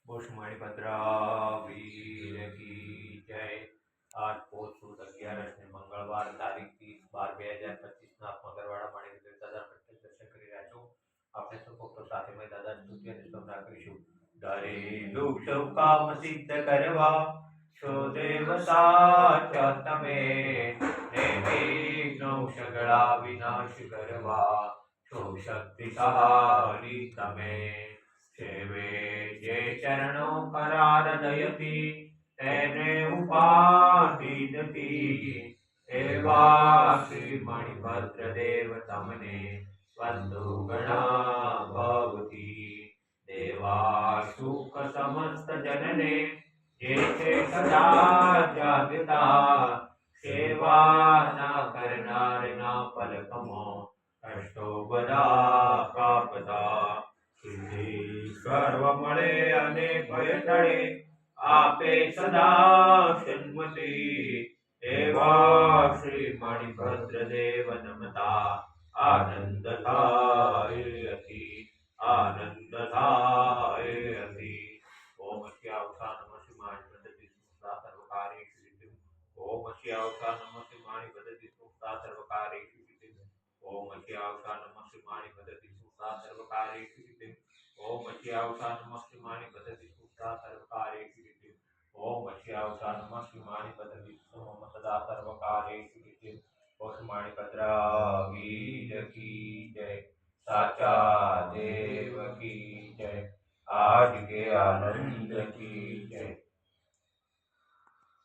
बोशमाणी भद्रा वीर की जय। आज पोष सुद 11 ने मंगलवार तारीख 30/12/2025 ના મંગળવાડા માણી દાદા પ્રત્યક્ષ દર્શન કરી રહ્યા છો। આપણે સૌ ભક્તો સાથે મળી દાદા સ્તુતિ અને સ્તોત્ર કરીશું। દરે દુઃખ સૌ કામ સિદ્ધ કરવા છો દેવ સાચા તમે, ને વિઘ્નો સગળા વિનાશ કરવા છો શક્તિશાળી તમે। સેવે જે ચરણો કરાર દયથી તેને ઉપાધિ નથી, એવા શ્રી મણિભદ્ર દેવ તમને વંદુ ગણા ભવથી। દેવા સુખ સમસ્ત જનને જે છે સદા જાગતા, સેવા ના કરનાર ના પલકમાં કષ્ટો બધા કાપતા। સિદ્ધિ સર્વ મળે અને ભય ટળે, આપે સદા સન્મતિ, એવા શ્રી મણિભદ્ર દેવ નમતા આનંદ થાય અતિ, આનંદ થાય અતિ। ઓમ શ્યાવસા નમઃ શિવાય વદતિ સુતા સર્વકાર્યેષુ સિદ્ધિમ। ઓમ શ્યાવસા નમઃ શિવાય વદતિ સુતા સર્વકાર્યેષુ સિદ્ધિમ। ઓમ શ્યાવસા નમઃ શિવાય વદતિ સુતા સર્વકાર્યેષુ સિદ્ધિમ। ઓમ શ્યાવસા નમઃ શિવાય વદતિ સુતા સર્વકાર્યેષુ સિદ્ધિમ। ઓમ શ્યાવસા નમઃ શિવાય વદતિ મમ સદા સર્વકાર્યેષુ સિદ્ધિમ। બોસમાણી ભદ્રા વીર કી જય, સાચા દેવ કી જય, આજ કે આનંદ की जय।